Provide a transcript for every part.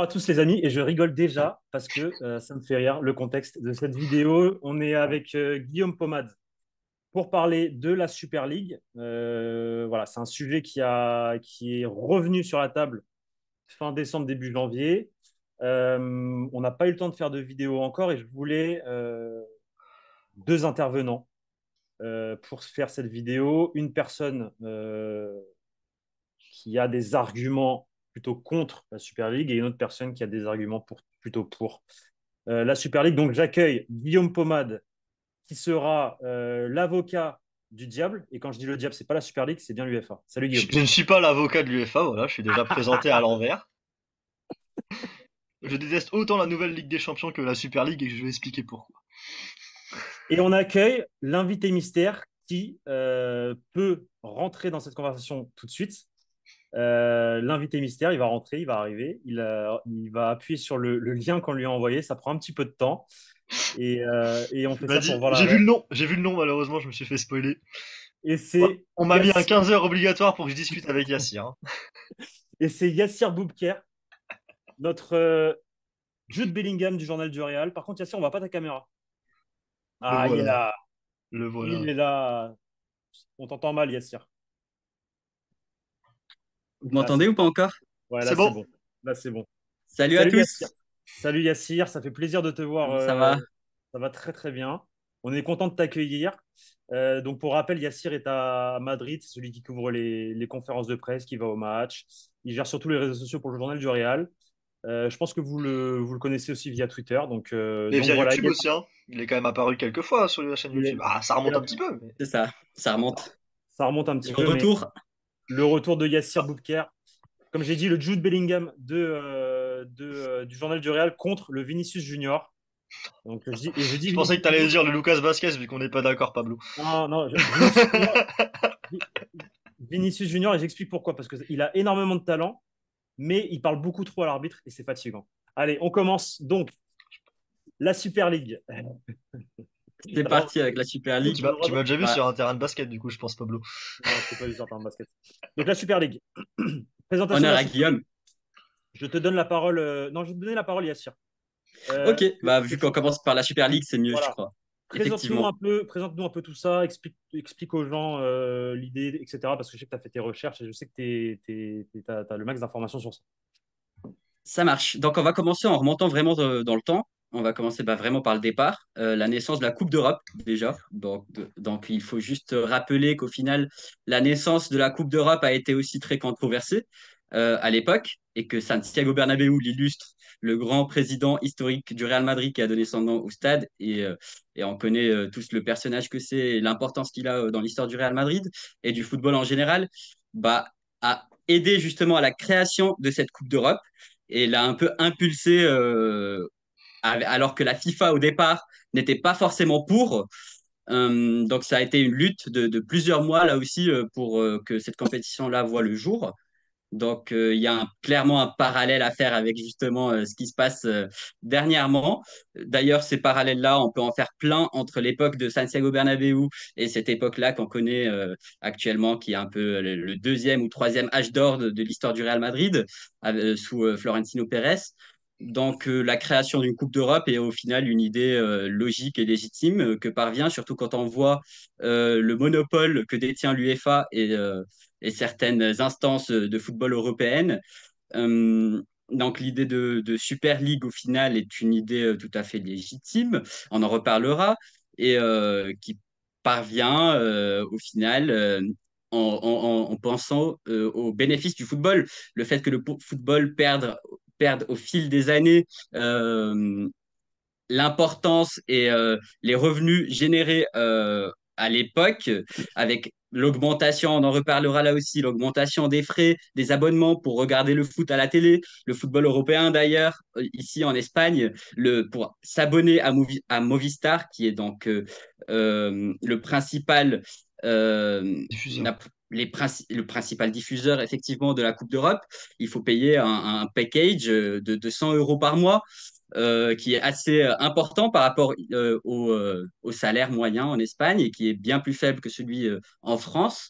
Bonjour à tous les amis, et je rigole déjà parce que ça me fait rire le contexte de cette vidéo. On est avec Guillaume Pomade pour parler de la Super League. Voilà, c'est un sujet qui est revenu sur la table fin décembre, début janvier. On n'a pas eu le temps de faire de vidéo encore et je voulais deux intervenants pour faire cette vidéo. Une personne qui a des arguments plutôt contre la Super League et une autre personne qui a des arguments plutôt pour la Super League. Donc j'accueille Guillaume Pomade, qui sera l'avocat du diable. Et quand je dis le diable, c'est pas la Super League, c'est bien l'UEFA. Salut Je Guillaume. je ne suis pas l'avocat de l'UEFA, voilà, je suis déjà présenté à l'envers. Je déteste autant la nouvelle Ligue des Champions que la Super League et je vais expliquer pourquoi. Et on accueille l'invité mystère qui peut rentrer dans cette conversation tout de suite. L'invité mystère, il va rentrer, il va arriver, il va appuyer sur le lien qu'on lui a envoyé. Ça prend un petit peu de temps. Et on fait ça pour voir la ref. J'ai vu le nom malheureusement, je me suis fait spoiler. Et Ouais, c'est on m'a mis un Yassir, 15 heures obligatoire pour que je discute avec Yassir, hein. et c'est Yassir Boubker, notre Jude Bellingham du Journal du Real. Par contre, Yassir, on ne voit pas ta caméra. Le Ah, il est voilà, là. le Il voilà. est là. On t'entend mal, Yassir. Vous Là, m'entendez c'est ou pas encore? ouais, là, C'est c'est bon. bon. Là, c'est bon. Salut à Salut Yassir. tous, Salut Yassir, ça fait plaisir de te voir. comment ça va? Ça va très très bien. On est content de t'accueillir. Donc pour rappel, Yassir est à Madrid, c'est celui qui couvre les conférences de presse, qui va au match. Il gère surtout les réseaux sociaux pour le journal du Real. Je pense que vous le connaissez aussi via Twitter. Et Donc via voilà, YouTube aussi, hein. Il est quand même apparu quelques fois sur la chaîne il YouTube. est- Ah, ça il remonte a- un petit peu, mais... C'est ça, ça remonte. ça remonte un Le petit peu, mais retour, le retour de Yassir Boubker, comme j'ai dit, le Jude Bellingham du journal du Real contre le Vinicius Junior. Je dis Je pensais que Vinicius t'allais Junior. dire le Lucas Vasquez vu qu'on n'est pas d'accord, Pablo. Non, non, Vinicius Junior, Vinicius Junior, et j'explique pourquoi. Parce qu'il a énormément de talent, mais il parle beaucoup trop à l'arbitre et c'est fatigant. Allez, on commence donc la Super League. c'est D'abord, parti avec la Super Et League. tu m'as déjà vu Bah, sur un terrain de basket, du coup, je pense, Pablo. non, je t'ai pas vu sortir en basket. Donc la Super League. Présentation de honneur la à Super League. Guillaume. Je te donne la parole. Non, je vais te donner la parole, Yassir. Euh, Ok, bah que vu qu'on tu- commence par la Super League, c'est mieux, je voilà. crois. Effectivement. Présente-nous un peu tout ça, explique aux gens l'idée, etc. Parce que je sais que tu as fait tes recherches et je sais que tu as le max d'informations sur ça. Ça marche. Donc, on va commencer en remontant vraiment dans le temps. On va commencer vraiment par le départ, la naissance de la Coupe d'Europe déjà. Donc, il faut juste rappeler qu'au final, la naissance de la Coupe d'Europe a été aussi très controversée à l'époque et que Santiago Bernabéu l'illustre, le grand président historique du Real Madrid qui a donné son nom au stade. Et on connaît tous le personnage que c'est et l'importance qu'il a dans l'histoire du Real Madrid et du football en général, bah, a aidé justement à la création de cette Coupe d'Europe et l'a un peu impulsé alors que la FIFA au départ n'était pas forcément pour. Donc ça a été une lutte de plusieurs mois là aussi pour que cette compétition-là voit le jour. Donc il y a clairement un parallèle à faire avec justement ce qui se passe dernièrement. D'ailleurs, ces parallèles-là, on peut en faire plein entre l'époque de Santiago Bernabéu et cette époque-là qu'on connaît actuellement, qui est un peu le deuxième ou troisième âge d'or de l'histoire du Real Madrid sous Florentino Pérez. Donc, la création d'une Coupe d'Europe est au final une idée logique et légitime que parvient, surtout quand on voit le monopole que détient l'UEFA et certaines instances de football européennes. Donc, l'idée de Super League, au final, est une idée tout à fait légitime. On en reparlera et qui parvient au final en pensant aux bénéfices du football. Le fait que le football perde au fil des années euh, l'importance et les revenus générés à l'époque, avec l'augmentation, on en reparlera là aussi, l'augmentation des frais, des abonnements pour regarder le foot à la télé, le football européen d'ailleurs, ici en Espagne, pour s'abonner à Movistar, qui est donc le principal, euh, Diffuseur. la- le principal diffuseur effectivement de la Coupe d'Europe, il faut payer un package de 200 euros par mois qui est assez important par rapport au salaire moyen en Espagne et qui est bien plus faible que celui en France.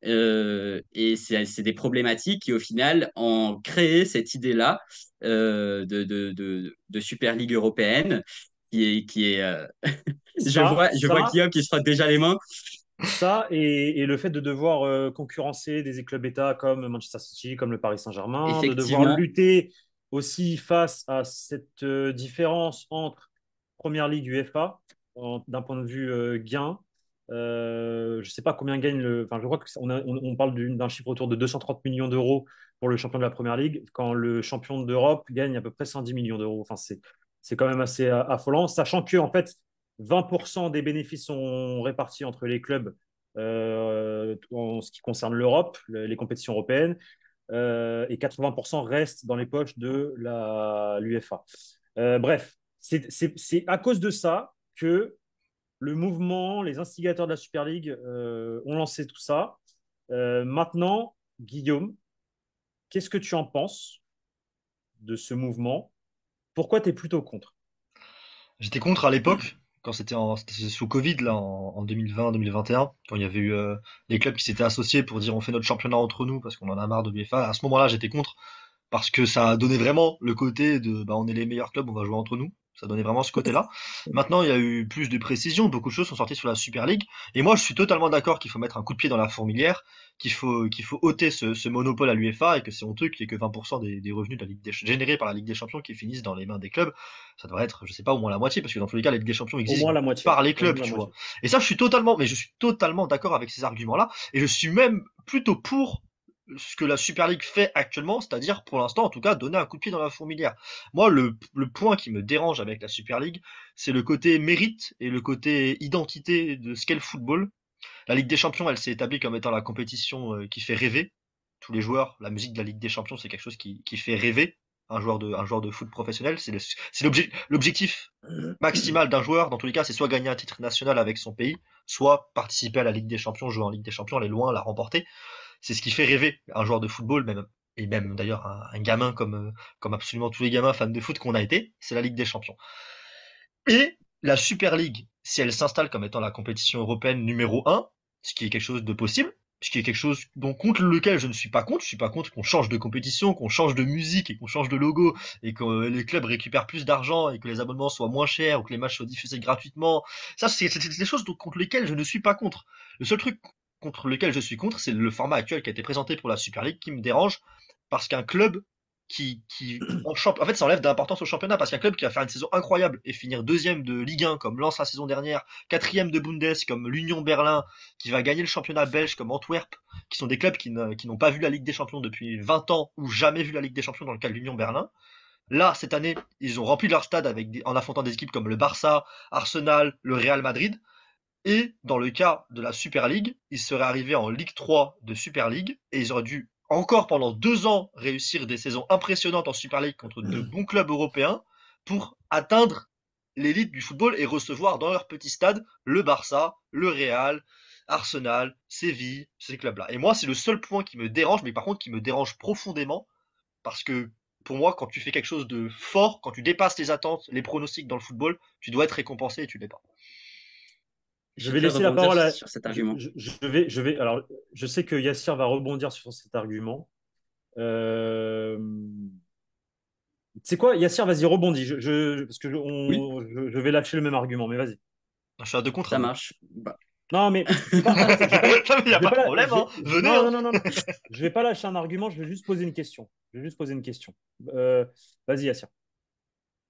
Et c'est des problématiques qui, au final, ont créé cette idée-là de Super Ligue européenne qui est Ça, je vois ça, Guillaume qui se frotte déjà les mains. Ça et le fait de devoir concurrencer des clubs États comme Manchester City, comme le Paris Saint-Germain, de devoir Effectivement, lutter aussi face à cette différence entre Première Ligue UEFA d'un point de vue gain. Je ne sais pas combien gagne le. Enfin, je crois on parle d'un chiffre autour de 230 millions d'euros pour le champion de la Première Ligue, quand le champion d'Europe gagne à peu près 110 millions d'euros. Enfin, c'est quand même assez affolant, sachant que en fait 20% des bénéfices sont répartis entre les clubs en ce qui concerne l'Europe, les compétitions européennes, et 80% restent dans les poches de l'UEFA. Bref, c'est à cause de ça que le mouvement, les instigateurs de la Super League ont lancé tout ça. Maintenant, Guillaume, qu'est-ce que tu en penses de ce mouvement? Pourquoi tu es plutôt contre? J'étais contre à l'époque, quand c'était sous Covid, là, en 2020-2021, quand il y avait eu les clubs qui s'étaient associés pour dire on fait notre championnat entre nous parce qu'on en a marre de l'UEFA. À ce moment-là, j'étais contre parce que ça a donné vraiment le côté de bah, on est les meilleurs clubs, on va jouer entre nous. Ça donnait vraiment ce côté-là. Maintenant, il y a eu plus de précision, beaucoup de choses sont sorties sur la Super League. Et moi, je suis totalement d'accord qu'il faut mettre un coup de pied dans la fourmilière, qu'il faut ôter ce monopole à l'UEFA et que c'est honteux qu'il n'y ait que 20% des revenus de la Ligue générés par la Ligue des Champions qui finissent dans les mains des clubs. Ça devrait être, je sais pas, au moins la moitié, parce que dans tous les cas, la Ligue des Champions Au moins existe la moitié. par les Au clubs, moins la tu vois. moitié. Et ça, je suis totalement d'accord avec ces arguments-là. Et je suis même plutôt pour ce que la Super League fait actuellement, c'est-à-dire pour l'instant en tout cas donner un coup de pied dans la fourmilière. Moi le point qui me dérange avec la Super League, c'est le côté mérite et le côté identité de ce qu'est le football. La Ligue des Champions, elle s'est établie comme étant la compétition qui fait rêver tous les joueurs. La musique de la Ligue des Champions, c'est quelque chose qui fait rêver un joueur de foot professionnel. C'est l'objectif maximal d'un joueur. Dans tous les cas, c'est soit gagner un titre national avec son pays, soit participer à la Ligue des Champions, jouer en Ligue des Champions, aller loin, la remporter. C'est ce qui fait rêver un joueur de football, même, et même d'ailleurs un gamin comme absolument tous les gamins fans de foot qu'on a été, c'est la Ligue des Champions. Et la Super League, si elle s'installe comme étant la compétition européenne numéro un, ce qui est quelque chose de possible, ce qui est quelque chose dont contre lequel je ne suis pas contre, je suis pas contre qu'on change de compétition, qu'on change de musique et qu'on change de logo et que les clubs récupèrent plus d'argent et que les abonnements soient moins chers ou que les matchs soient diffusés gratuitement. Ça, c'est des choses contre lesquelles je ne suis pas contre. Le seul truc contre lequel je suis contre, c'est le format actuel qui a été présenté pour la Super League qui me dérange parce qu'un club en fait, ça enlève d'importance au championnat parce qu'un club qui va faire une saison incroyable et finir deuxième de Ligue 1 comme Lens la saison dernière, quatrième de Bundes comme l'Union Berlin, qui va gagner le championnat belge comme Antwerp, qui sont des clubs qui n'ont pas vu la Ligue des Champions depuis 20 ans ou jamais vu la Ligue des Champions dans le cas de l'Union Berlin. Là, cette année, ils ont rempli leur stade en affrontant des équipes comme le Barça, Arsenal, le Real Madrid. Et dans le cas de la Super League, ils seraient arrivés en Ligue 3 de Super League et ils auraient dû encore pendant 2 ans réussir des saisons impressionnantes en Super League contre de bons clubs européens pour atteindre l'élite du football et recevoir dans leur petit stade le Barça, le Real, Arsenal, Séville, ces clubs-là. Et moi, c'est le seul point qui me dérange, mais par contre qui me dérange profondément parce que pour moi, quand tu fais quelque chose de fort, quand tu dépasses les attentes, les pronostics dans le football, tu dois être récompensé et tu l'es pas. Je je vais voudrais laisser la rebondir parole à. sur cet argument. Alors, je sais que Yassir va rebondir sur cet argument. Euh, C'est quoi, Yassir, vas-y, rebondis. Parce que Oui, je vais lâcher le même argument, mais vas-y. Je suis à deux contre ça avis. marche. Bah, Non, mais c'est pas. En fait, Il n'y a je vais pas de pas, problème, hein. Venez, non, hein. non, non, non, non. Je vais pas lâcher un argument. Je vais juste poser une question. Je vais juste poser une question. Vas-y, Yassir.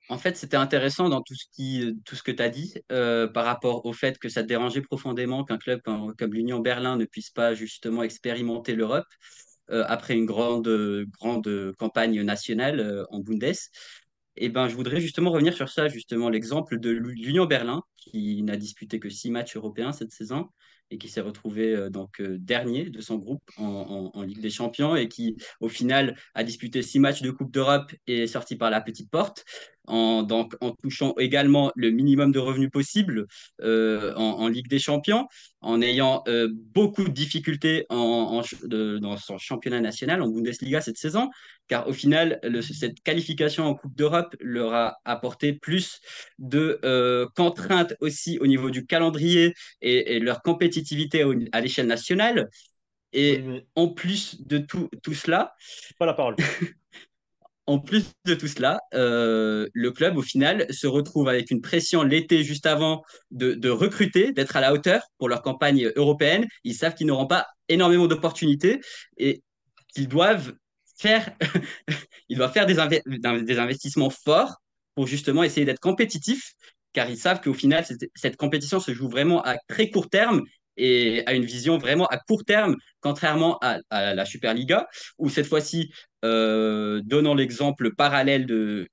En fait, c'était intéressant dans tout ce que tu as dit par rapport au fait que ça te dérangeait profondément qu'un club comme l'Union Berlin ne puisse pas justement expérimenter l'Europe après une grande campagne nationale en Bundes. Et ben, je voudrais justement revenir sur ça, justement, l'exemple de l'Union Berlin, qui n'a disputé que 6 matchs européens cette saison et qui s'est retrouvé dernier de son groupe en Ligue des Champions et qui, au final, a disputé 6 matchs de Coupe d'Europe et est sorti par la petite porte, en touchant également le minimum de revenus possible en Ligue des Champions, en ayant beaucoup de difficultés dans son championnat national, en Bundesliga cette saison, car au final, cette qualification en Coupe d'Europe leur a apporté plus de contraintes aussi au niveau du calendrier et leur compétitivité à l'échelle nationale. Oui, Et mais en plus de tout cela, Pas la parole. le club, au final, se retrouve avec une pression l'été juste avant de recruter, d'être à la hauteur pour leur campagne européenne. Ils savent qu'ils n'auront pas énormément d'opportunités et qu'ils doivent faire, ils doivent faire des investissements forts pour justement essayer d'être compétitifs, car ils savent qu'au final, cette compétition se joue vraiment à très court terme et à une vision vraiment à court terme, contrairement à la Superliga, où cette fois-ci, donnant l'exemple parallèle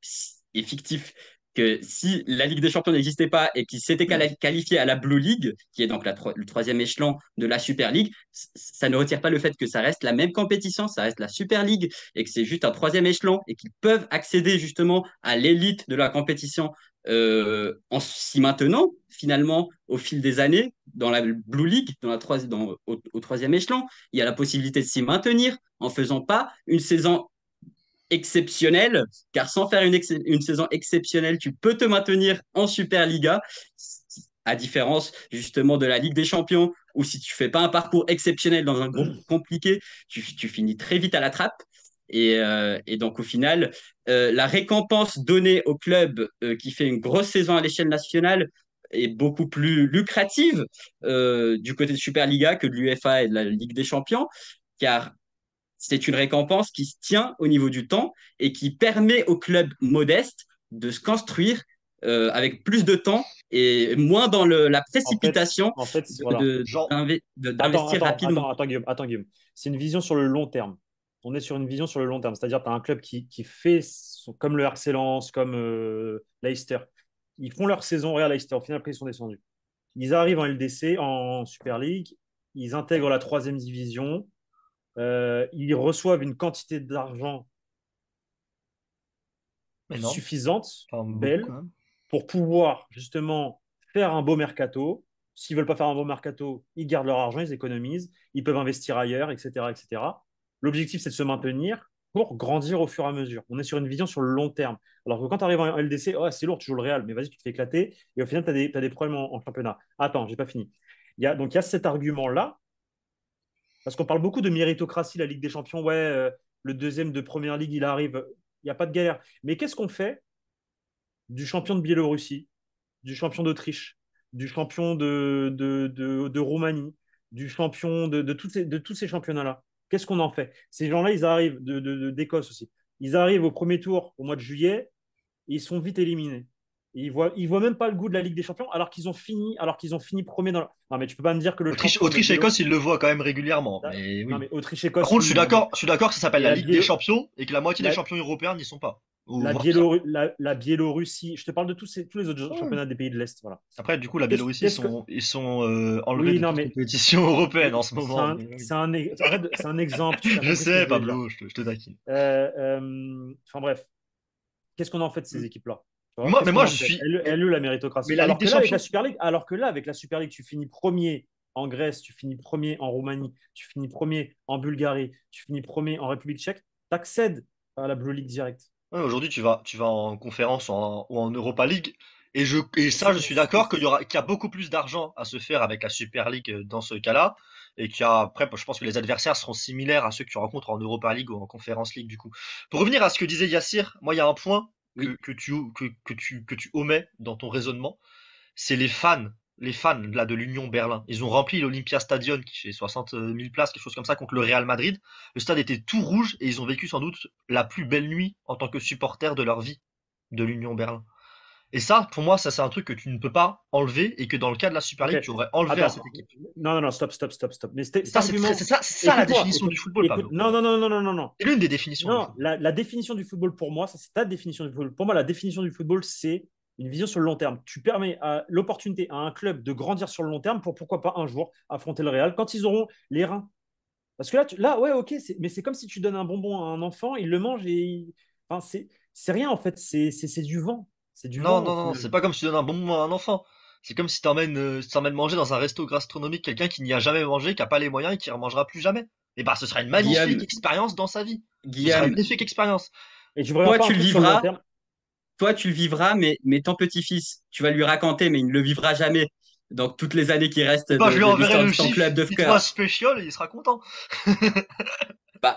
et fictif que si la Ligue des Champions n'existait pas et qu'ils s'étaient qualifiés à la Blue League, qui est donc le troisième échelon de la Super League, ça ne retire pas le fait que ça reste la même compétition, ça reste la Super League et que c'est juste un troisième échelon et qu'ils peuvent accéder justement à l'élite de la compétition en s'y maintenant finalement au fil des années dans la Blue League, au troisième échelon. Il y a la possibilité de s'y maintenir en faisant pas une saison exceptionnelle, car sans faire une saison exceptionnelle, tu peux te maintenir en Superliga, à différence justement de la Ligue des Champions, où si tu fais pas un parcours exceptionnel dans un groupe compliqué, tu finis très vite à la trappe. Et donc au final, la récompense donnée au club qui fait une grosse saison à l'échelle nationale est beaucoup plus lucrative du côté de Superliga que de l'UEFA et de la Ligue des Champions, car c'est une récompense qui se tient au niveau du temps et qui permet aux clubs modestes de se construire avec plus de temps et moins dans la En fait, précipitation en fait, voilà. genre, d'investir rapidement. Attends, Guillaume. C'est une vision sur le long terme. On est sur une vision sur le long terme. C'est-à-dire, tu as un club qui fait comme le RC Lens, comme Leicester. Ils font leur saison. Regarde, Leicester, au final, après, ils sont descendus. Ils arrivent en LDC, en Super League. Ils intègrent la troisième division. Ils reçoivent une quantité d'argent mais non, suffisante, enfin beaucoup belle, quand même. pour pouvoir justement faire un beau mercato. S'ils ne veulent pas faire un beau mercato, ils gardent leur argent, ils économisent, ils peuvent investir ailleurs, etc. etc. L'objectif, c'est de se maintenir pour grandir au fur et à mesure. On est sur une vision sur le long terme. Alors que quand tu arrives en LDC, oh, c'est lourd, tu joues le Real, mais vas-y, tu te fais éclater. Et au final, tu as, des problèmes en championnat. Attends, j'ai pas fini. Donc, il y a cet argument-là, parce qu'on parle beaucoup de méritocratie, la Ligue des Champions. Ouais, le deuxième de Première Ligue, il arrive. Il n'y a pas de galère. Mais qu'est-ce qu'on fait du champion de Biélorussie, du champion d'Autriche, du champion de Roumanie, du champion de tous ces championnats-là? Qu'est-ce qu'on en fait? Ces gens-là, ils arrivent d'Écosse aussi. Ils arrivent au premier tour au mois de juillet et ils sont vite éliminés. Et ils voient même pas le goût de la Ligue des Champions alors qu'ils ont fini premier dans la... Non, mais tu peux pas me dire que le champion de Autriche-Écosse, ils le voient quand même régulièrement, mais Non, oui. mais Par Autriche-Écosse, contre, oui, non, mais je suis d'accord que ça s'appelle mais la Ligue des Champions et que la moitié des la, champions européens n'y sont pas. Ou la, voire pire. la Biélorussie, je te parle de tous les autres Ouais. championnats des pays de l'Est. Voilà. Après, du coup, la Qu'est-ce, Biélorussie, qu'est-ce que... ils sont enlevés Oui, de non, toute mais compétition européenne en ce moment. Mais oui. c'est un exemple. Tu as Je compris ce que sais, je voulais dire. Pablo, je te taquine. Enfin bref, qu'est-ce qu'on en fait de ces équipes-là? Tu vois, Mais qu'est-ce qu'on moi, en je fait? suis. Elle est la Mais méritocratie. la Ligue des Champions. Alors que là, avec la Super League, tu finis premier en Grèce, tu finis premier en Roumanie, tu finis premier en Bulgarie, tu finis premier en République tchèque, tu accèdes à la Blue League direct. Ouais, aujourd'hui, tu vas en conférence ou en Europa League. Et ça, je suis d'accord C'est- qu'il y a beaucoup plus d'argent à se faire avec la Super League dans ce cas-là. Et après, je pense que les adversaires seront similaires à ceux que tu rencontres en Europa League ou en Conference League, du coup. Pour revenir à ce que disait Yassir, moi, il y a un point Oui. que tu omets dans ton raisonnement. C'est les fans là de l'Union Berlin. Ils ont rempli l'Olympia Stadion qui fait 60 000 places, quelque chose comme ça, contre le Real Madrid. Le stade était tout rouge et ils ont vécu sans doute la plus belle nuit en tant que supporters de leur vie de l'Union Berlin. Et ça, pour moi, ça c'est un truc que tu ne peux pas enlever et que dans le cas de la Super Ok, League, tu aurais enlevé à attends. cette équipe. Non, stop. Mais Et cet ça, argument, c'est ça la définition du football, écoute, Pablo. non. C'est l'une des définitions du Non, football. la définition du football pour moi, ça c'est ta définition du football. Pour moi, la définition du football, c'est une vision sur le long terme. Tu permets l'opportunité à un club de grandir sur le long terme pour pourquoi pas un jour affronter le Real quand ils auront les reins. Parce que là ouais, ok, mais c'est comme si tu donnes un bonbon à un enfant, il le mange enfin, c'est rien en fait, c'est du vent. C'est du vent au Non, final. c'est pas comme si tu donnes un bonbon à un enfant. C'est comme si t'emmènes manger dans un resto gastronomique quelqu'un qui n'y a jamais mangé, qui a pas les moyens et qui ne remangera plus jamais. Et bah, ce sera une magnifique Guillaume, expérience dans sa vie. Ce sera une Guillaume, magnifique expérience. Et tu ne prévois toi, pas un tu le truc sur le long vivras, terme. toi, tu le vivras, mais ton petit-fils, tu vas lui raconter, mais il ne le vivra jamais. Donc, toutes les années qui restent Bah, je lui de enverrai l'histoire le de son chiffre club de Fitwa cœur. Special et il sera content.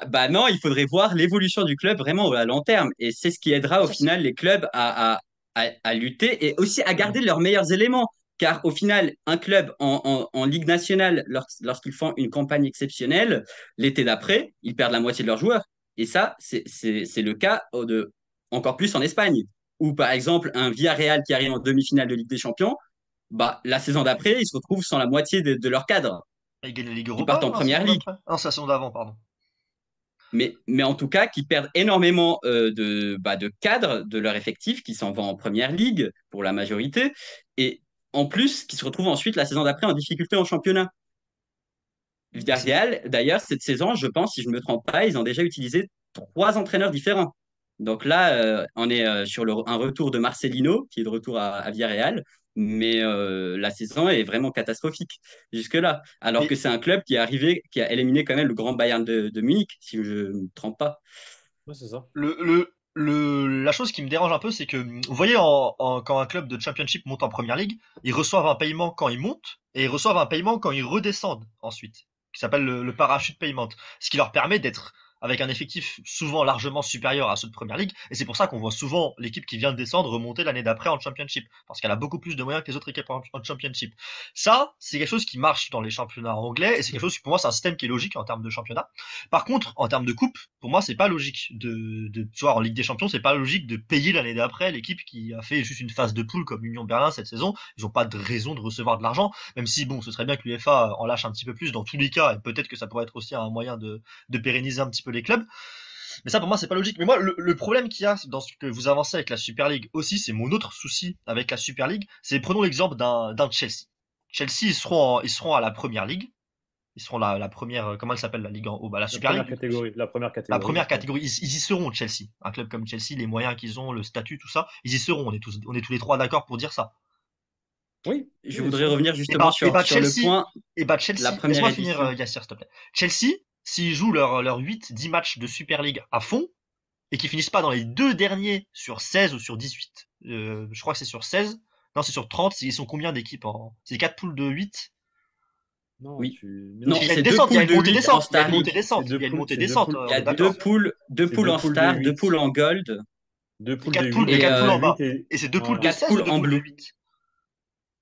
Bah non, il faudrait voir l'évolution du club vraiment à long terme. Et c'est ce qui aidera au Ça, c'est- final les clubs à lutter et aussi à garder leurs meilleurs éléments. Car au final, un club en Ligue nationale, lorsqu'ils font une campagne exceptionnelle, l'été d'après, ils perdent la moitié de leurs joueurs. Et ça, c'est le cas encore plus en Espagne. Ou par exemple, un Villarreal qui arrive en demi-finale de Ligue des Champions, bah, la saison d'après, ils se retrouvent sans la moitié de leur cadre. Il gagne la Ligue Ils Europa, partent en non, la saison première ligue. d'après? Ah non, c'est la saison d'avant, pardon. Mais en tout cas, qui perdent énormément de cadres de leur effectif, qui s'en vont en première ligue pour la majorité, et en plus, qui se retrouvent ensuite la saison d'après en difficulté en championnat. Villarreal, d'ailleurs, cette saison, je pense, si je ne me trompe pas, ils ont déjà utilisé 3 entraîneurs différents. Donc là, on est sur un retour de Marcelino, qui est de retour à Villarreal, mais la saison est vraiment catastrophique jusque-là. Alors que Mais c'est un club qui est arrivé, qui a éliminé quand même le grand Bayern de Munich, si je ne me trompe pas. Ouais, c'est ça. la chose qui me dérange un peu, c'est que vous voyez, quand un club de Championship monte en Première Ligue, ils reçoivent un paiement quand ils montent et ils reçoivent un paiement quand ils redescendent ensuite, qui s'appelle le parachute payment, ce qui leur permet d'être avec un effectif souvent largement supérieur à ceux de Première Ligue, et c'est pour ça qu'on voit souvent l'équipe qui vient de descendre remonter l'année d'après en Championship, parce qu'elle a beaucoup plus de moyens que les autres équipes en Championship. Ça, c'est quelque chose qui marche dans les championnats anglais, et c'est quelque chose qui, pour moi, c'est un système qui est logique en termes de championnat. Par contre, en termes de coupe, pour moi, c'est pas logique tu vois, en Ligue des Champions, c'est pas logique de payer l'année d'après l'équipe qui a fait juste une phase de poule comme Union Berlin cette saison. Ils ont pas de raison de recevoir de l'argent, même si bon, ce serait bien que l'UEFA en lâche un petit peu plus dans tous les cas, et peut-être que ça pourrait être aussi un moyen de pérenniser un petit peu les clubs. Mais ça, pour moi, c'est pas logique. Mais moi, le problème qu'il y a dans ce que vous avancez avec la Super League aussi, c'est mon autre souci avec la Super League, c'est prenons l'exemple d'un Chelsea. Chelsea, ils seront à la Première Ligue. Ils seront la première, comment elle s'appelle la Ligue en haut? Bah, la La Super première League, du coup. catégorie. La première La catégorie. première catégorie, ils y seront, Chelsea. Un club comme Chelsea, les moyens qu'ils ont, le statut, tout ça, ils y seront. On est tous les trois d'accord pour dire ça. Oui, Je oui, bien voudrais sûr. revenir Et justement bah, et bah sur le Chelsea, point, et bah la Chelsea, première laisse-moi finir, édition. Yassir, s'il te plaît. Chelsea, s'ils jouent leurs 8-10 matchs de Super League à fond, et qu'ils finissent pas dans les deux derniers sur 16 ou sur 18, je crois que c'est sur 16, non, c'est sur 30, ils sont combien d'équipes c'est 4 poules de 8? Non, Oui. tu. Mais Non, Il non. y a une c'est deux descente, il y a poules une de montée 8 en descente, il y a une Star montée League. descente, il y a une montée C'est deux descente, poules. Il y on a est d'accord. deux C'est poules deux en poules de Star, deux 8. poules en Gold Deux C'est poules de 4 8 poules, et et 4 poules en 8 bas. et. Et c'est 2 poules de Voilà. 4 16 ou poules 2 en poules de bleu 8?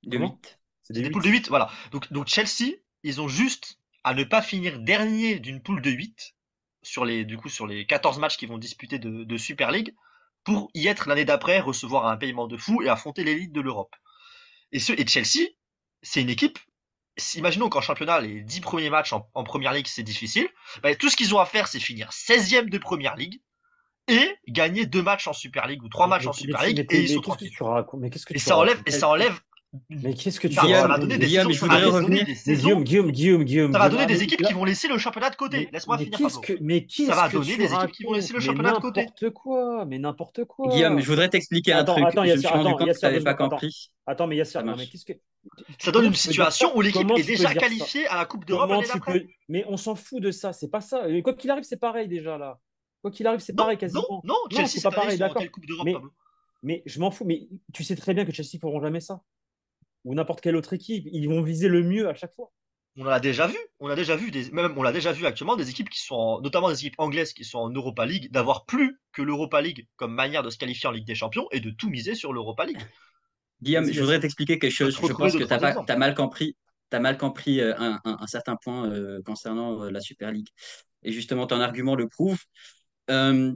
de Comment? 8. C'est C'est des des poules de 8. 8, voilà. Donc Chelsea, ils ont juste à ne pas finir dernier d'une poule de 8 sur les 14 matchs qu'ils vont disputer de Super League pour y être l'année d'après, recevoir un paiement de fou et affronter l'élite de l'Europe. Et Chelsea, c'est une équipe. Imaginons qu'en championnat, les 10 premiers matchs en première ligue, c'est difficile. Bah, tout ce qu'ils ont à faire, c'est finir 16e de première ligue et gagner 2 matchs en Super League ou 3 matchs en Super League et ils sont Mais qu'est-ce que tranquilles. tu racontes? Mais qu'est-ce que Et tu ça enlève, racontes? et ça enlève Mais qu'est-ce que tu ça va Guillaume, donner racontes? des Guillaume, saisons, je ça voudrais va donner revenir. des Mais saisons, Guillaume, ça va donner ah, des mais équipes qui là, vont laisser le championnat de côté. Laisse-moi finir, Pablo. Ça qu'est-ce va que donner tu des équipes qui vont laisser racontes? le Mais championnat de côté. n'importe quoi, mais n'importe Guillaume, quoi. je voudrais t'expliquer un Attends, truc. attends, Je me Yassir, suis rendu attends, compte que tu Yassir, deux n'avais pas secondes, attends. compris. Attends, mais Ça Yassir, non, mais marche. qu'est-ce que. Ça donne Comment une tu peux dire situation ça? où l'équipe Comment est tu peux déjà dire ça? qualifiée à la Coupe d'Europe Comment l'année tu d'après. peux. Mais on s'en fout de ça, c'est pas ça. Quoi qu'il arrive, c'est pareil déjà là. Quoi qu'il arrive, c'est Non, pareil non, quasiment. non. Non, Chelsea c'est cette pas année, ils pareil, sont en d'accord. quelle Coupe d'Europe, Mais, Pablo? mais je m'en fous. Mais tu sais très bien que Chelsea feront jamais ça. Ou n'importe quelle autre équipe. Ils vont viser le mieux à chaque fois. On en a déjà vu. Même on l'a déjà vu actuellement des équipes qui sont, notamment des équipes anglaises qui sont en Europa League, d'avoir plus que l'Europa League comme manière de se qualifier en Ligue des Champions et de tout miser sur l'Europa League. Guillaume, Vas-y, je voudrais Yassir. t'expliquer quelque Je peux chose. te Je retrouver pense deux, que tu trois exemples. t'as mal compris, t'as mal compris un certain point concernant la Super League. Et justement, ton argument le prouve.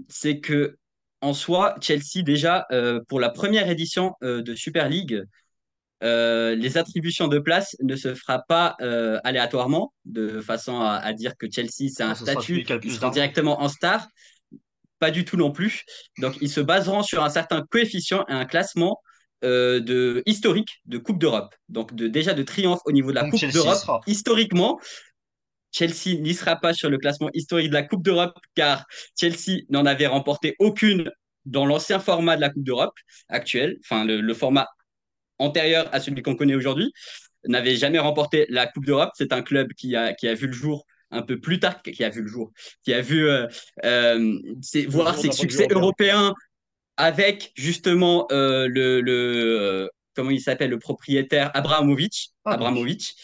C'est que en soi, Chelsea, déjà, pour la première édition de Super League, les attributions de place ne se fera pas aléatoirement, de façon à dire que Chelsea, c'est Non, un ce sera celui statut, qui a le ils plus seront d'argent. directement en star. Pas du tout non plus. Donc, ils se baseront sur un certain coefficient et un classement historique de Coupe d'Europe. Donc, déjà de triomphe au niveau de la Donc Coupe Chelsea y d'Europe. sera. Historiquement, Chelsea n'y sera pas sur le classement historique de la Coupe d'Europe car Chelsea n'en avait remporté aucune dans l'ancien format de la Coupe d'Europe actuel, enfin le format antérieur à celui qu'on connaît aujourd'hui, n'avait jamais remporté la Coupe d'Europe. C'est un club qui a vu le jour un peu plus tard, qui a vu le jour, qui a vu Le voir jour ses d'un point de vue succès européen. européens avec justement comment il s'appelle, le propriétaire Abramovich. Ah, donc. Abramovich.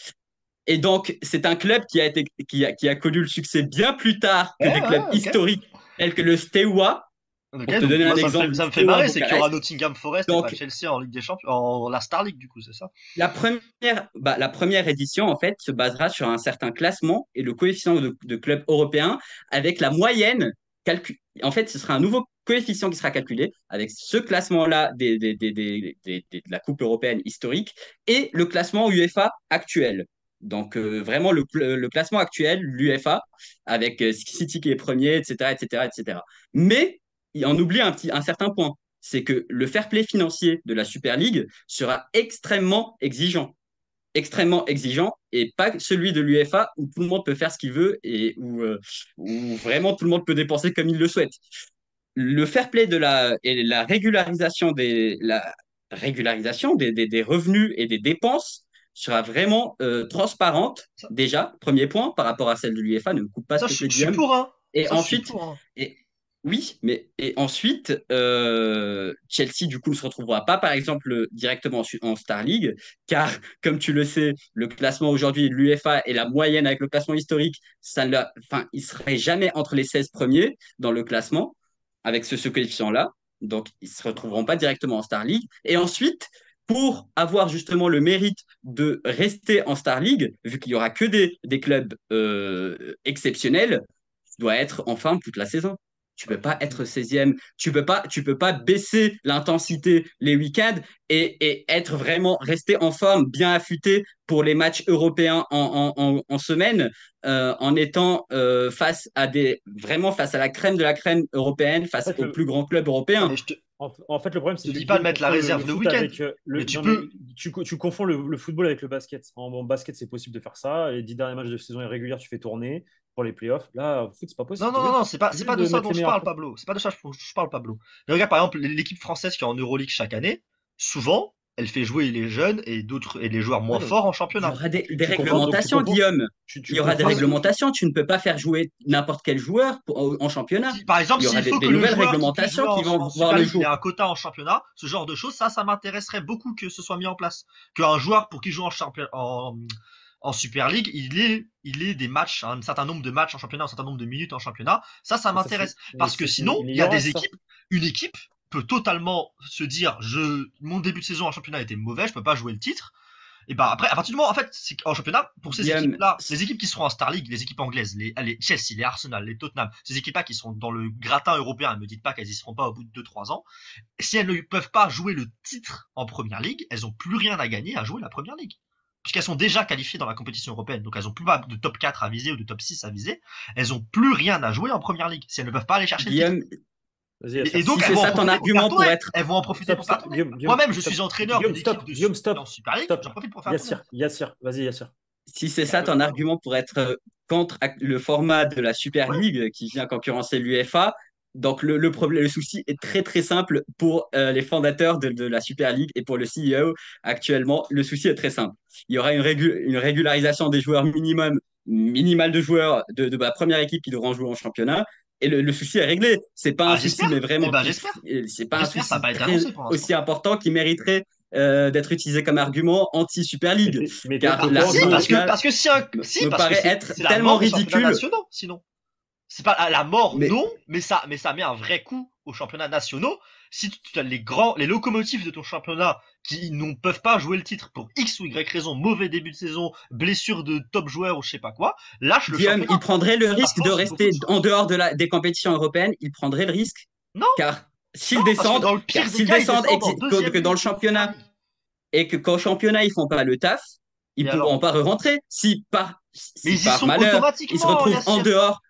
Et donc, c'est un club qui a connu le succès bien plus tard que des clubs Ok. historiques tels que le Steaua. Ok, Pour te donc donner moi un exemple, le ça me fait Steaua marrer, c'est qu'il y aura Bucarest. Nottingham Forest et pas Donc, Chelsea en Ligue des Champions, en la Star League du coup, c'est ça? la première édition, en fait, se basera sur un certain classement et le coefficient de clubs européens avec la moyenne calculée. En fait, ce sera un nouveau coefficient qui sera calculé avec ce classement-là de la Coupe européenne historique et le classement UEFA actuel. Donc, vraiment, le classement actuel, l'UEFA, avec City qui est premier, etc., etc., etc. Mais, il en oublie un certain point, c'est que le fair play financier de la Super League sera extrêmement exigeant et pas celui de l'UEFA où tout le monde peut faire ce qu'il veut et où vraiment tout le monde peut dépenser comme il le souhaite. Le fair play et la régularisation des revenus et des dépenses sera vraiment transparente Ça, déjà, premier point, par rapport à celle de l'UEFA, ne me coupe pas, ça, s'il te plaît, je suis Guillaume. pour, hein. Et Ça, je suis ensuite, pour, hein. et, oui, mais et ensuite, Chelsea, du coup, ne se retrouvera pas, par exemple, directement en Star League, car, comme tu le sais, le classement aujourd'hui de l'UEFA et la moyenne avec le classement historique, enfin, il ne serait jamais entre les 16 premiers dans le classement, avec ce coefficient-là. Donc, ils ne se retrouveront pas directement en Star League. Et ensuite, pour avoir justement le mérite de rester en Star League, vu qu'il n'y aura que des clubs exceptionnels, doit être en forme toute la saison. Tu peux pas être 16e, tu peux pas baisser l'intensité les week-ends et être vraiment resté en forme, bien affûté pour les matchs européens en semaine, en étant vraiment face à la crème de la crème européenne, En face fait, aux plus grands clubs Non, européens. mais en fait, le problème, je c'est te que dis pas de Guillaume mettre la confond le réserve le foot week-end, avec mais tu non, mais peux. tu confonds le football avec le basket. En basket, c'est possible de faire ça. Les 10 derniers matchs de saison régulière, tu fais tourner pour les playoffs. Là, au foot, c'est pas Non, possible. non, Tu es non, obligé non, de, c'est t'es pas obligé de de ça mettre dont les je meilleurs. parle, Pablo. C'est pas de ça que je parle, Pablo. Mais regarde, par exemple, l'équipe française qui est en Euroleague chaque année, souvent, elle fait jouer les jeunes et les joueurs moins Ouais, forts en Il y championnat. aura des tu confonds, donc réglementations, Guillaume. Il tu y aura des confonds le. réglementations. Tu ne peux pas faire jouer n'importe quel joueur en championnat. Par exemple, Il y aura s'il faut des que le nouvelles joueur qui puisse réglementations jouer qui vont en voir Super le League, il ait jour. un quota en championnat, ce genre de choses, ça m'intéresserait beaucoup que ce soit mis en place. Qu'un joueur pour qui joue en Super League, il ait des matchs, un certain nombre de matchs en championnat, un certain nombre de minutes en championnat. Ça Mais ça, m'intéresse. Parce que mais sinon, il il y y a aura des ça. équipes, une équipe peut totalement se dire, mon début de saison en championnat était mauvais, je peux pas jouer le titre. Et bah après, à partir du moment, en fait, c'est qu'en championnat, pour ces Guillaume, équipes-là, les équipes qui seront en Star League, les équipes anglaises, les Chelsea, les Arsenal, les Tottenham, ces équipes-là qui sont dans le gratin européen, ne me dites pas qu'elles y seront pas au bout de 2-3 ans, si elles ne peuvent pas jouer le titre en première ligue, elles ont plus rien à gagner à jouer la première ligue. Puisqu'elles sont déjà qualifiées dans la compétition européenne, donc elles ont plus pas de top 4 à viser ou de top 6 à viser, elles ont plus rien à jouer en première ligue si elles ne peuvent pas aller chercher le titre. Guillaume, Vas-y, Et Yasser. donc, si elles c'est vont en ça ton profiter pour faire argument pour tourner. être. Elles vont en profiter pour faire tourner. Moi-même, je suis entraîneur d'une équipe Guillaume, en stop, Super League, stop. j'en profite pour faire tourner. Yassir, vas-y, Yassir. Si c'est ça ton argument pour être contre le format de la Super Ouais. League qui vient concurrencer l'UEFA, donc le souci est très très simple pour les fondateurs de la Super League et pour le CEO actuellement. Le souci est très simple. Il y aura une régularisation des joueurs minimale de joueurs de la première équipe qui devront jouer en championnat. Et le souci est réglé. C'est pas un Ah, souci, mais j'espère. Eh vraiment ben, j'espère. c'est pas un J'espère, ça n'a souci pas été annoncé pour l'instant. aussi important qui mériterait d'être utilisé comme argument anti-Super League. Mais Car t'es au courant Si, que. parce que si, me parce que paraît être c'est la tellement mort des championnats ridicule. nationaux, sinon. C'est pas la mort, Mais non, mais ça met un vrai coup aux championnats nationaux. Si tu as les locomotives de ton championnat qui ne peuvent pas jouer le titre pour X ou Y raison, mauvais début de saison, blessure de top joueur ou je sais pas quoi, lâche le Guillaume, championnat. il prendrait le Ça risque de force beaucoup rester de choses. en dehors des compétitions européennes. Il prendrait le risque. Non, Car non, s'ils parce que descendent, dans le pire des s'ils cas, ils descendent et descendent en deuxième que dans le ligue de Super championnat League. et que qu'au championnat ils font pas le taf, ils Et pourront alors? pas re-rentrer. Mais Si ils y par sont malheur ils se automatiquement, retrouvent en Yassir. dehors,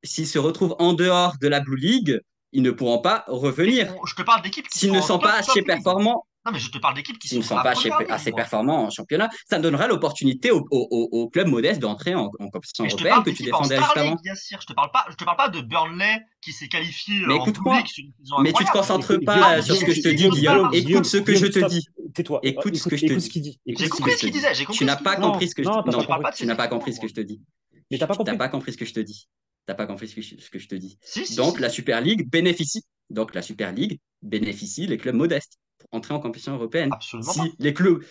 s'ils se retrouvent en dehors de la Blue League, ils ne pourront pas Mais revenir. je te parle d'équipes qui S'ils sont ne en sont pas assez top league. performants, Non, mais je te parle d'équipes qui s'ils ne sont dans sont la pas première ligue, assez moi. performants en championnat, ça donnera l'opportunité aux clubs modestes d'entrer en compétition Mais je te européenne parle que tu d'équipes en défendais Star juste League, avant. Yassir. Je te parle pas de Burnley qui s'est qualifié Mais en Blue League écoute-moi, sur une saison mais tu te incroyable. concentres Guillaume, pas Parle sur ce de que je te City dis, Tottenham Guillaume. par Écoute exemple. ce que je Guillaume, te stop, dis. tais-toi. Écoute ce que je te Écoute ce dis. qu'il dit. Écoute J'ai ce Écoute qu'il ce compris que dit. je ce te qu'il dis. disait, j'ai Tu compris ce n'as qu'il pas disait. compris ce que je te Non, dis. t'as pas Non, Je parle compris. pas de tu ces n'as pas compris équipes-là, ce que moi. je te dis. Mais t'as pas Tu n'as compris. pas compris ce que je te dis. T'as pas compris ce que je te dis. Si, si, Donc si, la si. Super League bénéficie. Donc la Super League bénéficie les clubs modestes. pour entrer en compétition européenne. Absolument Si pas. les clubs,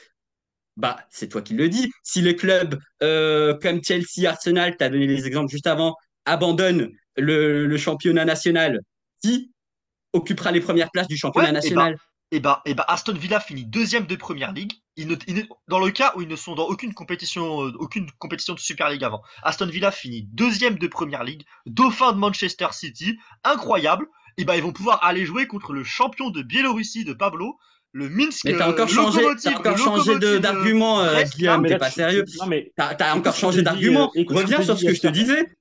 bah, c'est toi qui le dis, si les clubs comme Chelsea, Arsenal, tu as donné les exemples juste avant, abandonnent le championnat national, qui occupera les premières places du Ouais, championnat national? Aston Villa finit deuxième de Première Ligue. Dans le cas où ils ne sont dans aucune compétition de Super League avant. Aston Villa finit deuxième de Première Ligue, dauphin de Manchester City, incroyable. Ils vont pouvoir aller jouer contre le champion de Biélorussie de Pablo, le Minsk, Mais le t'as encore changé locomotive d'argument, Brest là. Non, Guillaume, mais t'es là, pas sérieux. non, mais T'as écoute encore ce qu'il te changé dit, d'argument. écoute ce qu'il Reviens te sur dit, ce que je te Yassir. disais.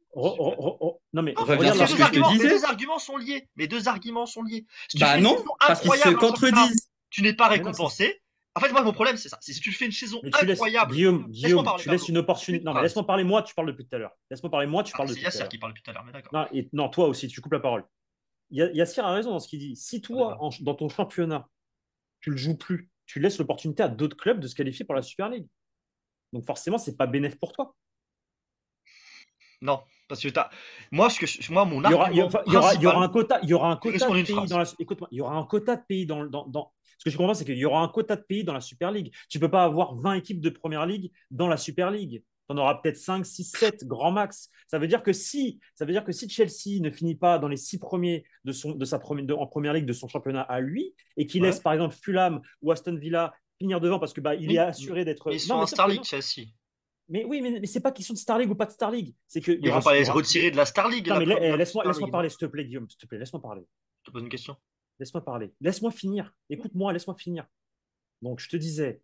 Non, mais Reviens regarde sur la ce que je te Mes disais. deux arguments sont liés. Mes deux arguments sont liés. Si tu Bah fais une non, saison parce qu'ils se incroyable en championnat, contredisent. tu n'es pas Mais non, récompensé. En fait, moi, mon problème, c'est ça. C'est si tu fais une saison mais tu laisses, incroyable. Laisse-moi Guillaume, parler, tu laisses Pablo. une opportunité. Une Non, mais phrase. laisse-moi parler, moi, tu parles depuis tout à l'heure. Laisse-moi parler, moi, tu Ah, parles c'est depuis tout à Yasser l'heure. qui parle depuis tout à l'heure, mais d'accord. Non, non, toi aussi, tu coupes la parole. Yassir a raison dans ce qu'il dit. Si On est toi, là. dans ton championnat, tu le joues plus, tu laisses l'opportunité à d'autres clubs de se qualifier pour la Super League. Donc forcément, c'est pas bénéfique pour toi. Non, parce que moi, mon Il y aura, argument il y aura principal. un quota, il y aura un quota Laisse-moi en de une pays dans phrase. la. Écoute-moi, il y aura un quota de pays Ce que je comprends, c'est qu'il y aura un quota de pays dans la Super League. Tu peux pas avoir 20 équipes de Première Ligue dans la Super League. Tu en auras peut-être 5, 6, 7 grand max. Ça veut dire que si Chelsea ne finit pas dans les 6 premiers en Première Ligue de son championnat à lui, et qu'il Ouais. laisse par exemple Fulham ou Aston Villa finir devant parce que il est Oui, assuré d'être. mais ils Non, sont mais en sauf Star que League, non. Chelsea. Mais oui, mais c'est pas question de Star League ou pas de Star League. C'est qu'il y Ils aura, vont pas il y les aura. retirer de la Star League, Non, mais la laisse-moi Super League, non? parler, s'il te plaît, Guillaume. S'il te plaît, laisse-moi parler. Je te pose une question. Laisse-moi parler. Laisse-moi finir. Écoute-moi, laisse-moi finir. Donc, je te disais,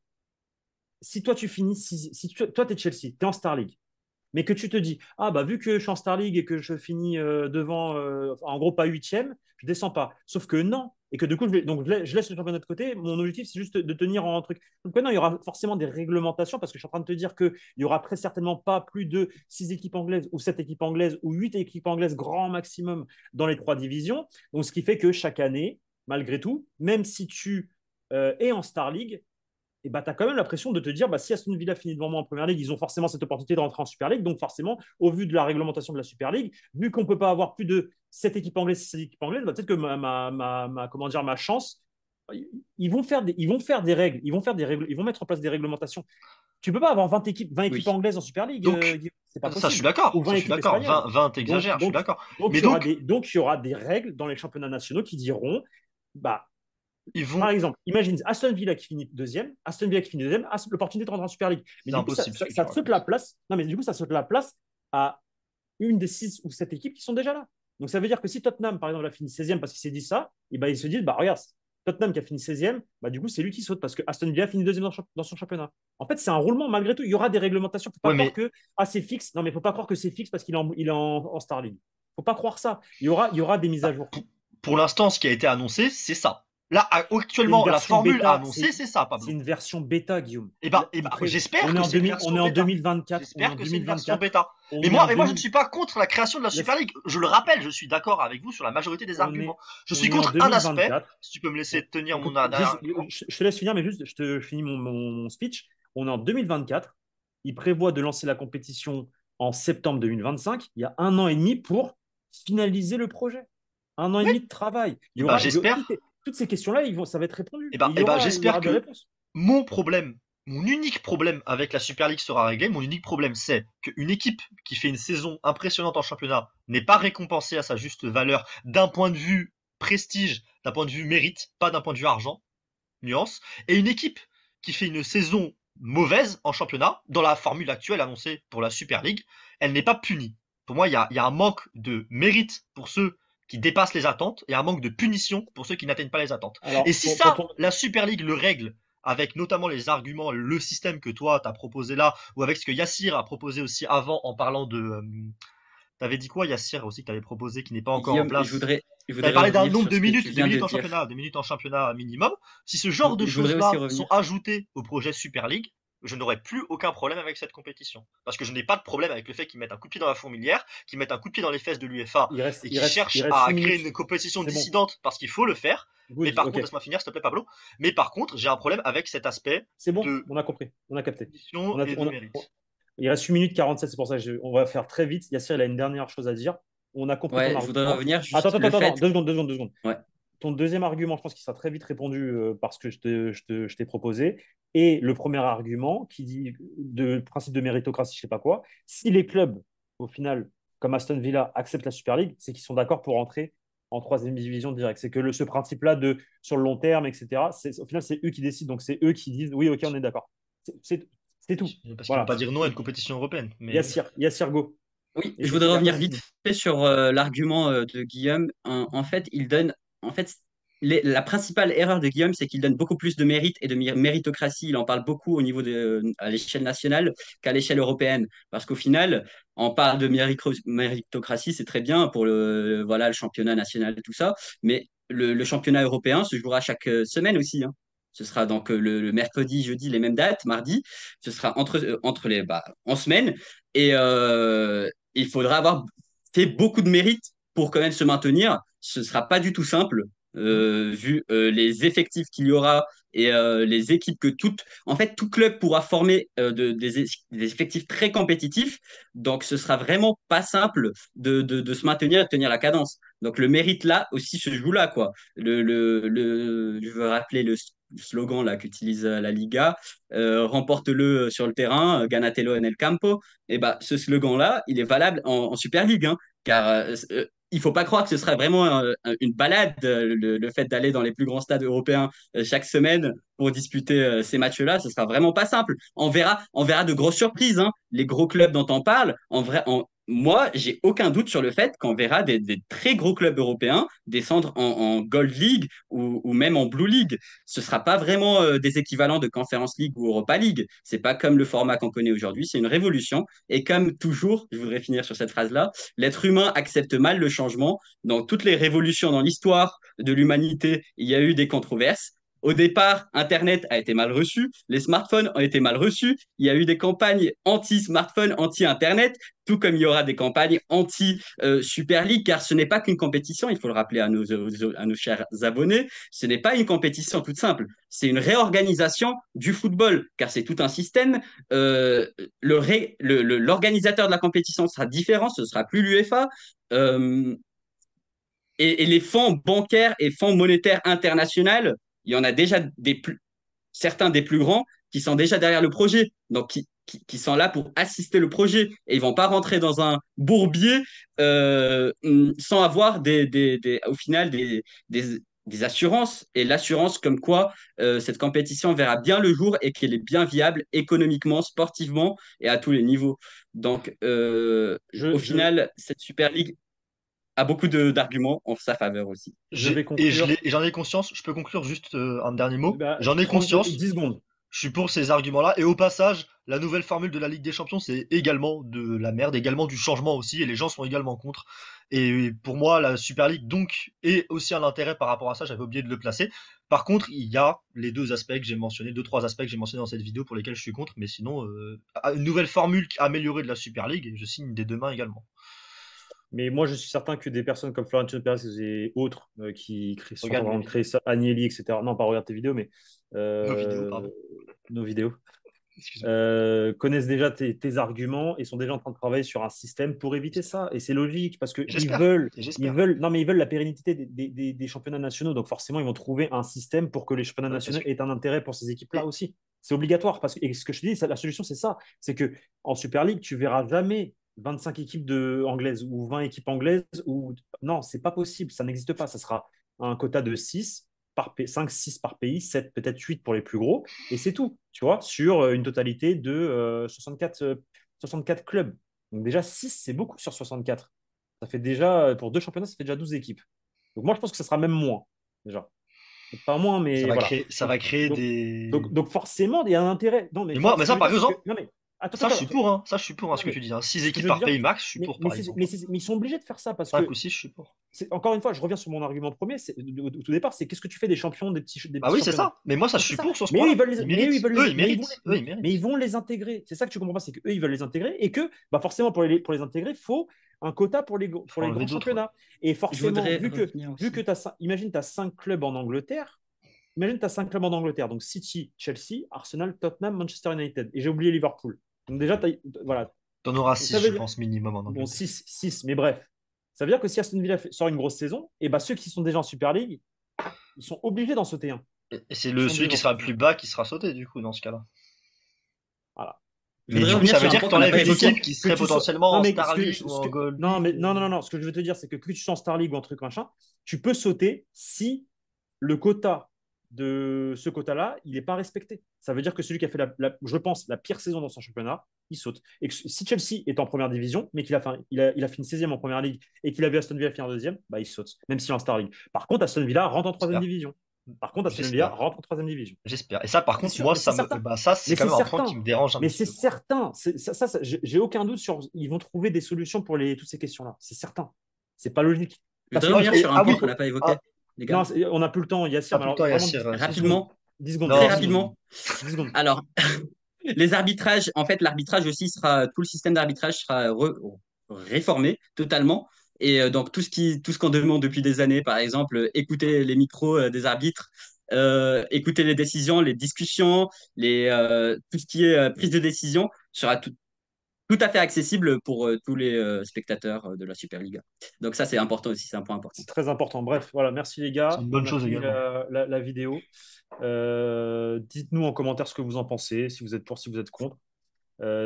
si toi, tu finis, si toi, tu es Chelsea, tu es en Star League, mais que tu te dis, ah, bah, vu que je suis en Star League et que je finis devant, en gros, pas huitième, je descends pas. Sauf que non. Et que du coup, je laisse le championnat de côté. Mon objectif, c'est juste de tenir en truc. Donc, maintenant, il y aura forcément des réglementations parce que je suis en train de te dire qu'il y aura très certainement pas plus de 6 équipes anglaises ou 7 équipes anglaises ou 8 équipes anglaises grand maximum dans les 3 divisions. Donc, ce qui fait que chaque année, malgré tout, même si tu es en Star League, et bah, tu as quand même la pression de te dire, bah, si Aston Villa finit devant moi en Première Ligue, ils ont forcément cette opportunité de rentrer en Super League. Donc forcément, au vu de la réglementation de la Super League, vu qu'on ne peut pas avoir plus de 7 équipes anglaises, 6 équipes anglaises, bah, peut-être que comment dire, ma chance, ils vont faire des règles, ils vont mettre en place des réglementations. Tu ne peux pas avoir 20 équipes Oui. anglaises en Super League, Donc, c'est pas ça, je suis possible. d'accord. Ou 20 Ça, je suis équipes d'accord. espagnoles. 20 Donc, t'exagères, je suis donc, d'accord. donc, Mais donc, il y aura des règles dans les championnats nationaux qui diront, bah, ils par vont. exemple, imagine Aston Villa qui finit deuxième, a l'opportunité de rentrer en Super League. Mais C'est du coup, impossible ce que tu ça saute racontes. la place. Non, mais du coup, ça saute la place à une des 6 ou 7 équipes qui sont déjà là. Donc ça veut dire que si Tottenham, par exemple, a fini 16e parce qu'il s'est dit ça, et ben, ils se disent, bah regarde, Tottenham qui a fini 16e, bah, du coup, c'est lui qui saute parce que Aston Villa finit deuxième dans son championnat. En fait, c'est un roulement malgré tout. Il y aura des réglementations. Il ne faut pas Ouais, croire mais que c'est fixe. Non, mais il ne faut pas croire que c'est fixe parce qu'il est en Star League. Il ne faut pas croire ça. Il y aura des mises à bah, jour. pour l'instant, ce qui a été annoncé, c'est ça. Là, C'est une actuellement, la version formule bêta. annoncée, c'est ça, C'est Pablo. une version bêta, Guillaume. J'espère On est que en c'est une 2000 on version est en bêta. 2024. On est J'espère en que c'est une version 2024. bêta. Mais On est en moi, je ne 2000 suis pas contre la création de la Super laisse- League. Je le rappelle, je suis d'accord avec vous sur la majorité des on arguments. est, Je on suis est en contre un aspect. 2024. Si tu peux me laisser tenir mon Écoute, dernier argument. je te laisse finir, mais juste, je finis mon speech. On est en 2024. Il prévoit de lancer la compétition en septembre 2025. Il y a 1 an et demi pour finaliser le projet. 1 an et demi de travail. Et ben, j'espère. Toutes ces questions-là, ça va être répondu. Et ben, Il y aura j'espère des que réponses. mon unique problème avec la Super League sera réglé. Mon unique problème, c'est qu'une équipe qui fait une saison impressionnante en championnat n'est pas récompensée à sa juste valeur d'un point de vue prestige, d'un point de vue mérite, pas d'un point de vue argent, nuance. Et une équipe qui fait une saison mauvaise en championnat, dans la formule actuelle annoncée pour la Super League, elle n'est pas punie. Pour moi, il y a un manque de mérite pour ceux qui dépassent les attentes et un manque de punition pour ceux qui n'atteignent pas les attentes. Alors, Et si la Super League le règle avec notamment les arguments, le système que toi t'as proposé là, ou avec ce que Yassir a proposé aussi avant en parlant de. T'avais dit quoi, Yassir, aussi, que t'avais proposé qui n'est pas encore en Guillaume, place? je T'avais voudrais parlé d'un revenir nombre sur de ce que tu minutes, viens de dire. des minutes en championnat minimum. Si ce genre de Je voudrais aussi choses-là sont revenir. ajoutées au projet Super League, je n'aurai plus aucun problème avec cette compétition. Parce que je n'ai pas de problème avec le fait qu'ils mettent un coup de pied dans la fourmilière, qu'ils mettent un coup de pied dans les fesses de l'UEFA et qu'ils cherchent à créer une compétition dissidente parce qu'il faut le faire. Mais par contre, laisse-moi finir, s'il te plaît, Pablo. Mais par contre, j'ai un problème avec cet aspect c'est bon, de on a compris, on a capté. mission et de mérite. Il reste 1 minute 47, c'est pour ça on va faire très vite. Yassir, il a une dernière chose à dire. On a compris ton Ouais, je argument. voudrais revenir juste Attends, le fait. 2 secondes. Ouais. ton deuxième argument, je pense qu'il sera très vite répondu par ce que je t'ai proposé. Et le premier argument qui dit de principe de méritocratie, je sais pas quoi, si les clubs, au final, comme Aston Villa, acceptent la Super League, c'est qu'ils sont d'accord pour entrer en troisième division directe. C'est que ce principe-là de sur le long terme, etc., au final, c'est eux qui décident. Donc, c'est eux qui disent oui, ok, on est d'accord. C'est tout. Parce qu'ils vont Voilà. pas dire non à une compétition européenne. Mais oui. Yassir Go. Oui, Et je voudrais et après, revenir c'est vite fini. fait sur l'argument de Guillaume. En fait, il donne, en fait, la principale erreur de Guillaume, c'est qu'il donne beaucoup plus de mérite et de méritocratie. Il en parle beaucoup au niveau à l'échelle nationale qu'à l'échelle européenne. Parce qu'au final, on parle de méritocratie, c'est très bien pour voilà, le championnat national et tout ça. Mais le championnat européen se jouera chaque semaine aussi, hein. Ce sera donc le mercredi, jeudi, les mêmes dates, mardi. Ce sera en semaine. Et il faudra avoir fait beaucoup de mérite pour quand même se maintenir. Ce ne sera pas du tout simple, Hmm. vu les effectifs qu'il y aura et les équipes que toutes. En fait, tout club pourra former des effectifs très compétitifs. Donc, ce sera vraiment pas simple de se maintenir et de tenir la cadence. Donc, le mérite là aussi se joue là, quoi. Je veux rappeler le slogan là qu'utilise la Liga, remporte-le sur le terrain, ganatelo en el campo. Et bah, ce slogan-là, il est valable en Super League, hein, car il faut pas croire que ce serait vraiment une balade, le fait d'aller dans les plus grands stades européens chaque semaine pour disputer ces matchs-là. Ce sera vraiment pas simple. On verra de grosses surprises, hein. Les gros clubs dont on parle, moi, j'ai aucun doute sur le fait qu'on verra des très gros clubs européens descendre en Gold League ou même en Blue League. Ce ne sera pas vraiment des équivalents de Conference League ou Europa League. C'est pas comme le format qu'on connaît aujourd'hui. C'est une révolution. Et comme toujours, je voudrais finir sur cette phrase-là, l'être humain accepte mal le changement. Dans toutes les révolutions dans l'histoire de l'humanité, il y a eu des controverses. Au départ, Internet a été mal reçu, les smartphones ont été mal reçus, il y a eu des campagnes anti-smartphone, anti-Internet, tout comme il y aura des campagnes anti-Super League, car ce n'est pas qu'une compétition, il faut le rappeler à nos chers abonnés, ce n'est pas une compétition toute simple, c'est une réorganisation du football, car c'est tout un système. L'organisateur de la compétition sera différent, ce sera plus l'UEFA. Euh, et les fonds bancaires et fonds monétaires internationaux, il y en a déjà certains des plus grands qui sont déjà derrière le projet, donc qui sont là pour assister le projet. Et ils ne vont pas rentrer dans un bourbier sans avoir au final des assurances. Et l'assurance comme quoi cette compétition verra bien le jour et qu'elle est bien viable économiquement, sportivement et à tous les niveaux. Donc, Je, au je, final, cette Super League a beaucoup d'arguments en sa faveur aussi. je vais conclure. Et j'en ai conscience. Je peux conclure juste un dernier mot. Bah, J'en ai 30, conscience. 10 secondes. Je suis pour ces arguments-là. Et au passage, la nouvelle formule de la Ligue des Champions, c'est également de la merde, également du changement aussi, et les gens sont également contre. Et pour moi, la Super League, donc, est aussi un intérêt par rapport à ça, j'avais oublié de le placer. Par contre, il y a les deux aspects que j'ai mentionnés, deux, trois aspects que j'ai mentionnés dans cette vidéo pour lesquels je suis contre, mais sinon, une nouvelle formule améliorée de la Super League, et je signe des deux mains également. Mais moi, je suis certain que des personnes comme Florentino Pérez et autres sont en Regarde mes train de créer vidéos. ça, Agnelli, etc. Non, pas regarder tes vidéos, mais Nos vidéos, euh, pardon. nos vidéos, Excuse-moi. connaissent déjà tes arguments et sont déjà en train de travailler sur un système pour éviter ça. Et c'est logique parce qu'ils J'espère. veulent, Et ils j'espère. veulent, non, mais ils veulent la pérennité des championnats nationaux. Donc forcément, ils vont trouver un système pour que les championnats Ouais, parce nationaux que, aient un intérêt pour ces équipes-là et, aussi. C'est obligatoire parce que, et ce que je te dis, la solution, c'est ça. C'est que en Super League, tu verras jamais 25 équipes anglaises ou 20 équipes anglaises. Non, c'est pas possible. Ça n'existe pas. Ça sera un quota de 6 5, 6 par pays, 7, peut-être 8 pour les plus gros. Et c'est tout, tu vois, sur une totalité de 64 clubs. Donc déjà, 6, c'est beaucoup sur 64. Ça fait déjà, pour deux championnats, ça fait déjà 12 équipes. Donc moi, je pense que ça sera même moins, déjà. Pas moins, mais voilà. ça Donc, va créer donc, des. donc forcément, il y a un intérêt. Non, mais Et moi, ce mais que je ça, veux par dire, c'est que. exemple, Non, mais attends, ça, je attends, suis attends. pour, hein. Ça, je suis pour, hein, Non, ce que tu mais dis, hein. 6 ce que équipes je veux par dire, pays max, je suis pour, mais, par c'est- exemple, hein. mais ils sont obligés de faire ça parce 5 que ou 6, je suis pour. encore une fois, je reviens sur mon argument premier. Au tout départ, c'est qu'est-ce que tu fais des champions, des Bah petits oui, c'est championnats. ça. Mais moi, ça, Donc je c'est suis ça. pour sur ce Mais eux, point-là. Ils méritent. Eux, ils méritent. Eux, ils mais ils méritent. vont les intégrer. C'est ça que tu comprends pas, c'est qu'eux, ils veulent les intégrer et que bah forcément, pour les intégrer, il faut un quota Il pour faut les enlever grands d'autres, ouais. championnats. Et Je forcément, voudrais revenir vu que aussi. imagine, tu as 5 clubs en Angleterre. Imagine, tu as 5 clubs en Angleterre. Donc City, Chelsea, Arsenal, Tottenham, Manchester United. Et j'ai oublié Liverpool. Donc déjà, voilà. T'en auras Donc ça 6, veut je dire, pense, minimum en bon, Angleterre. 6, mais bref. Ça veut dire que si Aston Villa sort une grosse saison, et bah ceux qui sont déjà en Super League, Ils sont obligés d'en sauter un. Et c'est Ils sont celui obligés qui d'en sera le sauter plus un. bas qui sera sauté, du coup, dans ce cas-là. Voilà. Je Mais voudrais du coup, revenir ça veut sur un dire que point qu'on n'a t'enlèves pas Mais une c'est ça équipe évoqué. qui que serait tu sois. potentiellement Non, en mais Star League ou en Gold non, mais League. non, non, non, non. Ce que je veux te dire, c'est que tu sois en Star League ou un truc machin, tu peux sauter si le quota de ce quota-là, il n'est pas respecté. Ça veut dire que celui qui a fait, je pense, la pire saison dans son championnat, il saute. Et que si Chelsea est en première division, mais qu'il a fini 16e en première ligue et qu'il a vu Aston Villa finir deuxième, bah, il saute, même s'il est en Star League. Par contre, Aston Villa rentre en troisième J'espère. division. Par contre, Aston Villa J'espère. rentre en troisième division. J'espère. Et ça, par C'est contre, sûr, moi, mais c'est ça me, certain. bah, ça, c'est Mais quand c'est même un point qui certain. me dérange un Mais petit c'est peu, quoi. certain. J'ai aucun doute sur. Ils vont trouver des solutions pour toutes ces questions-là. C'est certain. C'est pas logique. Je Parce voudrais que revenir sur un Ah point oui, qu'on n'a pas évoqué, ah, les gars. non, on n'a plus le temps, t'as Yassir. Mais plus le alors, temps, vraiment, Yassir. 10 secondes. Rapidement, 10 secondes. très Non, 10 c'est secondes. bon. rapidement. 10 secondes. Alors, les arbitrages, en fait, l'arbitrage aussi sera, tout le système d'arbitrage sera réformé totalement. Et donc, tout ce qu'on demande depuis des années, par exemple, écouter les micros des arbitres, écouter les décisions, les discussions, tout ce qui est prise de décision sera tout à fait accessible pour tous les spectateurs de la Superliga. Donc, ça, c'est important aussi, c'est un point important. C'est très important. Bref, voilà. Merci les C'est gars. une bonne On a chose fini également. la vidéo. Dites-nous en commentaire ce que vous en pensez, si vous êtes pour, si vous êtes contre.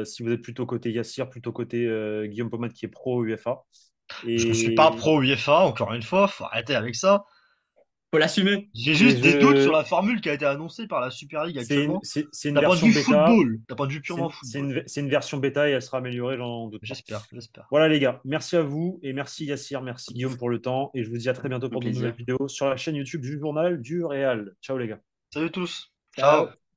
Si vous êtes plutôt côté Yassir, plutôt côté Guillaume Pomade qui est pro UEFA. Je ne suis pas Et, pro UEFA, encore une fois, faut arrêter avec ça. Faut l'assumer. J'ai et juste des doutes sur je, la formule qui a été annoncée par la Super League actuellement. c'est une D'un point de version vue bêta. football, d'un point de vue purement football. C'est une version bêta et elle sera améliorée, j'en doute pas. J'espère, j'espère. Voilà les gars, merci à vous et merci Yassir, merci Guillaume pour le temps et je vous dis à très bientôt Un pour de nouvelles plaisir. vidéos sur la chaîne YouTube du Journal du Real. Ciao les gars. Salut tous. Ciao. Ciao.